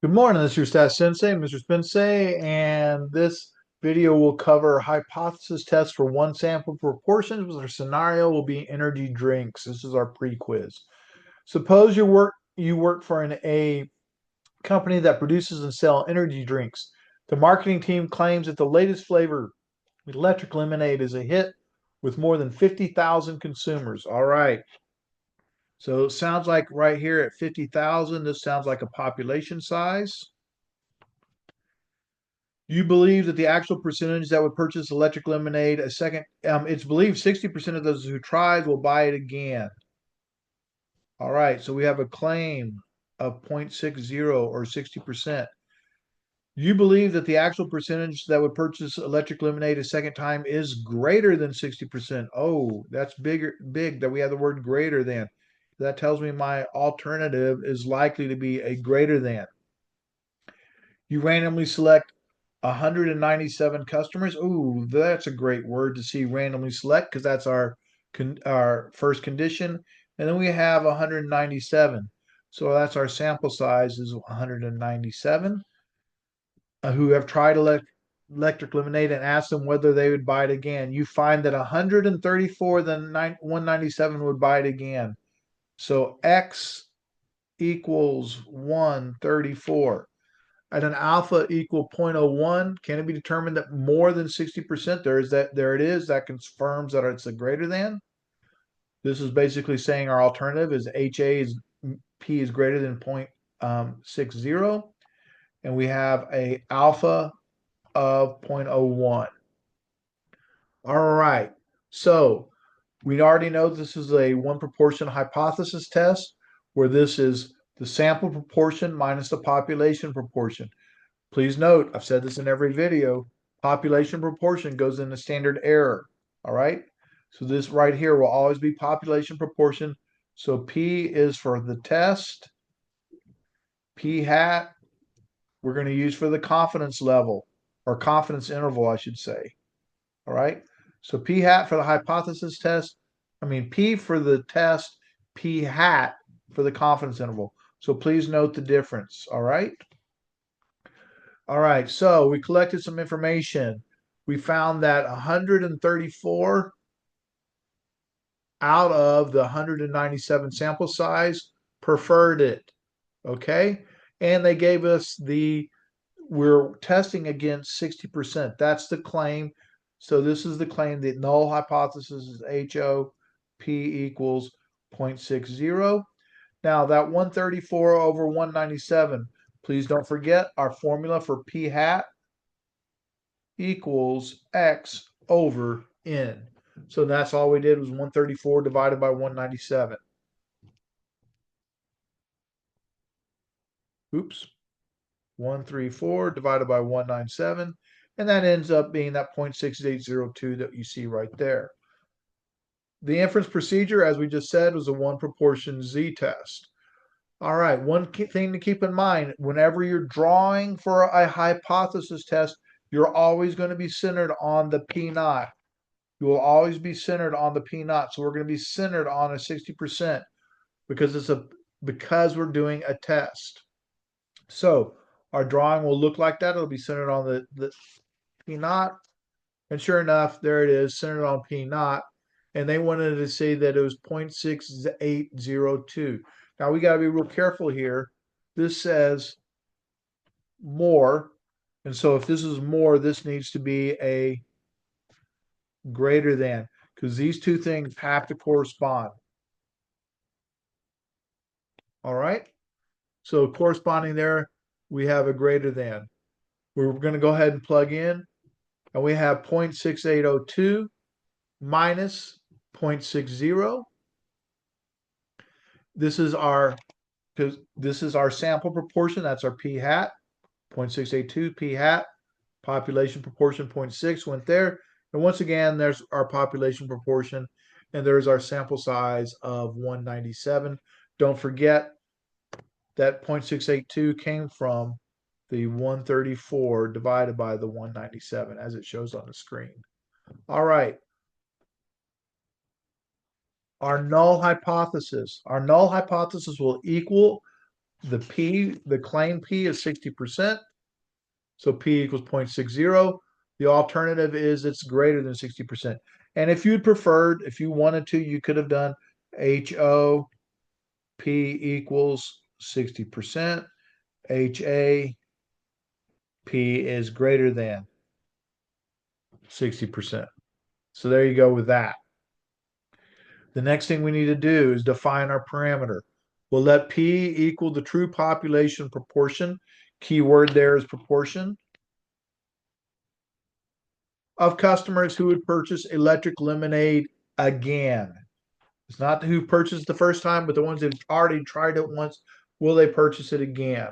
Good morning, this is your Stat Sensei, Mr. Spensei, and this video will cover hypothesis tests for one sample proportions. Our scenario will be energy drinks. This is our pre-quiz. Suppose you work for a company that produces and sell energy drinks. The marketing team claims that the latest flavor, electric lemonade, is a hit with more than 50,000 consumers. All right. So it sounds like right here at 50,000, this sounds like a population size. You believe that the actual percentage that would purchase electric lemonade a second, it's believed 60% of those who tried will buy it again. All right, so we have a claim of 0.60 or 60%. You believe that the actual percentage that would purchase electric lemonade a second time is greater than 60%. Oh, that's big that we have the word greater than. That tells me my alternative is likely to be a greater than. You randomly select 197 customers. Ooh, that's a great word to see randomly select because that's our first condition. And then we have 197. So that's our sample size is 197 who have tried electric lemonade and asked them whether they would buy it again. You find that 134 than 197 would buy it again. So X equals 134 at an alpha equal 0.01, can it be determined that more than 60%? There it is. That confirms that it's a greater than. This is basically saying our alternative is HA is P is greater than 0.60, and we have a alpha of 0.01. All right. So we already know this is a one proportion hypothesis test where this is the sample proportion minus the population proportion. Please note, I've said this in every video, population proportion goes into standard error. All right. So this right here will always be population proportion. So P is for the test. P hat, we're going to use for the confidence level or confidence interval, I should say. All right. So P hat for the hypothesis test. P for the test, P hat for the confidence interval. So please note the difference. All right. All right, so we collected some information. We found that 134 out of the 197 sample size preferred it. Okay, and they gave us we're testing against 60%. That's the claim. So this is the claim. The null hypothesis is HO P equals 0.60. Now that 134 over 197, please don't forget our formula for P hat equals X over N. So that's all we did was 134 divided by 197. Oops. 134 divided by 197. And that ends up being that 0.6802 that you see right there. The inference procedure, as we just said, was a one proportion Z test. All right, one thing to keep in mind, whenever you're drawing for a hypothesis test, you're always going to be centered on the P naught. You will always be centered on the P naught. So we're going to be centered on a 60% because we're doing a test. So our drawing will look like that. It'll be centered on the P naught. And sure enough, there it is, centered on P naught. And they wanted to say that it was 0.6802. Now we got to be real careful here. This says more. And so if this is more, this needs to be a greater than, because these two things have to correspond. All right. So corresponding there, we have a greater than. We're going to go ahead and plug in, and we have 0.6802 minus 0.60. This is our sample proportion. That's our P hat, 0.682 P hat. Population proportion 0.6 went there. And once again, there's our population proportion, and there's our sample size of 197. Don't forget that 0.682 came from the 134 divided by the 197 as it shows on the screen. All right. Our null hypothesis. Our null hypothesis will equal the claim P is 60%. So P equals 0.60. The alternative is it's greater than 60%. And if you'd preferred, if you wanted to, you could have done HO P equals 60%. HA P is greater than 60%. So there you go with that. The next thing we need to do is define our parameter. We'll let P equal the true population proportion. Keyword there is proportion of customers who would purchase electric lemonade again. It's not who purchased the first time, but the ones that already tried it once, will they purchase it again?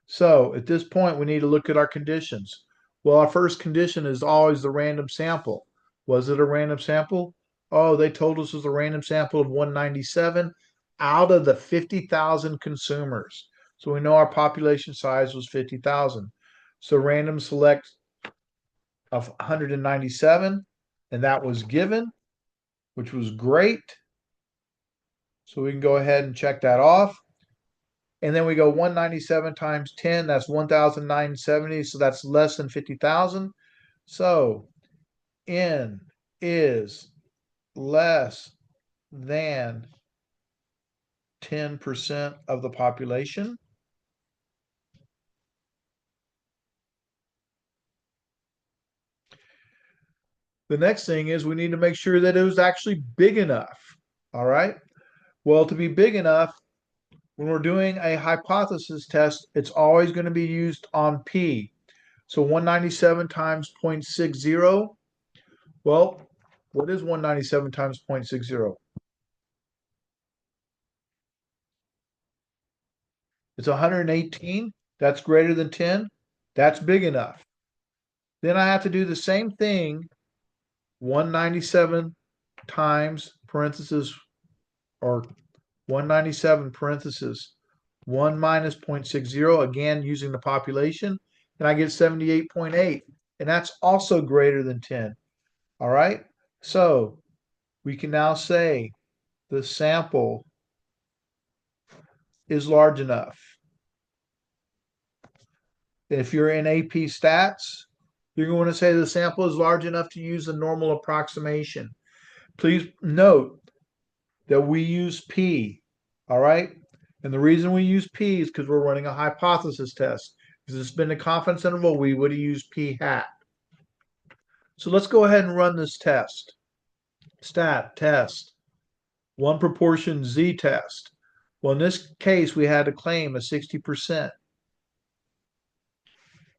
So at this point, we need to look at our conditions. Well, our first condition is always the random sample. Was it a random sample? Oh, they told us it was a random sample of 197 out of the 50,000 consumers. So we know our population size was 50,000. So random select of 197, and that was given, which was great. So we can go ahead and check that off. And then we go 197 times 10, that's 1,970. So that's less than 50,000. So N is less than 10% of the population. The next thing is we need to make sure that it was actually big enough. All right. Well, to be big enough, when we're doing a hypothesis test, it's always going to be used on P. So 197 times 0.60. Well, what is 197 times 0.60? It's 118. That's greater than 10. That's big enough. Then I have to do the same thing, 197 times parenthesis, or 197 parenthesis 1 minus 0.60, again using the population, and I get 78.8. And that's also greater than 10. All right. So we can now say the sample is large enough. If you're in AP stats, you're going to say the sample is large enough to use a normal approximation. Please note that we use P, all right? And the reason we use P is because we're running a hypothesis test. If it's been a confidence interval, we would have used P hat. So let's go ahead and run this test. Stat test, one proportion Z test. Well, in this case, we had a claim of 60%.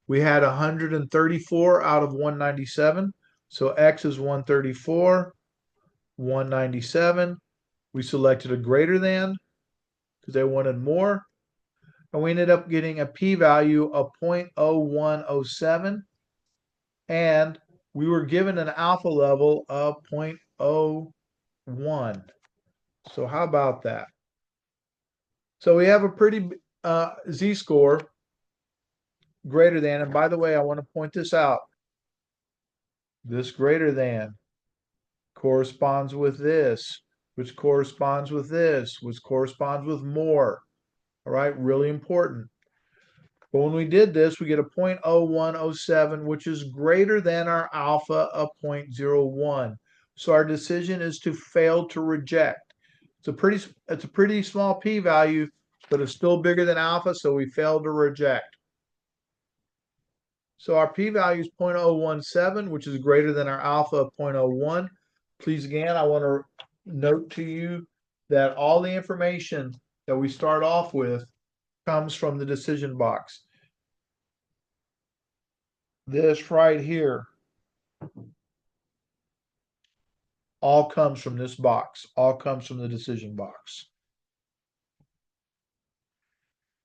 We had 134 out of 197. So X is 134, 197. We selected a greater than because they wanted more. And we ended up getting a p-value of 0.0107. And we were given an alpha level of 0.01. So how about that? So we have a pretty z-score greater than, and by the way, I want to point this out. This greater than corresponds with this, which corresponds with this, which corresponds with more. All right, really important. But when we did this, we get a 0.0107, which is greater than our alpha of 0.01. So our decision is to fail to reject. It's a pretty small p-value, but it's still bigger than alpha, so we failed to reject. So our p-value is 0.017, which is greater than our alpha of 0.01. Please, again, I want to note to you that all the information that we start off with comes from the decision box. This right here all comes from this box, all comes from the decision box.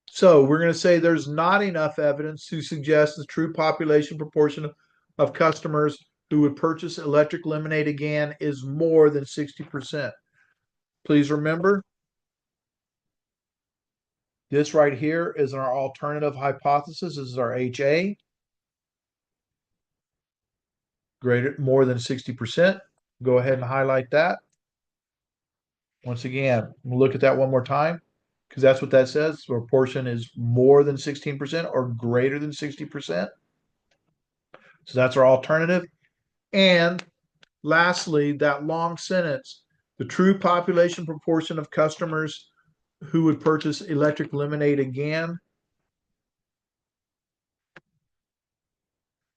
So we're going to say there's not enough evidence to suggest the true population proportion of customers who would purchase electric lemonade again is more than 60%. Please remember, this right here is our alternative hypothesis. This is our HA, more than 60%. Go ahead and highlight that. Once again, we'll look at that one more time. because that's what that says. Proportion is more than 16% or greater than 60%. So that's our alternative. And lastly, that long sentence, the true population proportion of customers who would purchase electric lemonade again,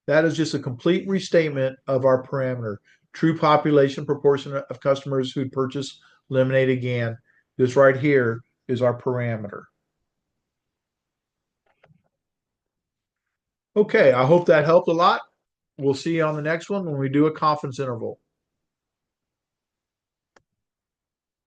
that is just a complete restatement of our parameter. True population proportion of customers who purchase lemonade again. This right here is our parameter. Okay, I hope that helped a lot. We'll see you on the next one when we do a confidence interval.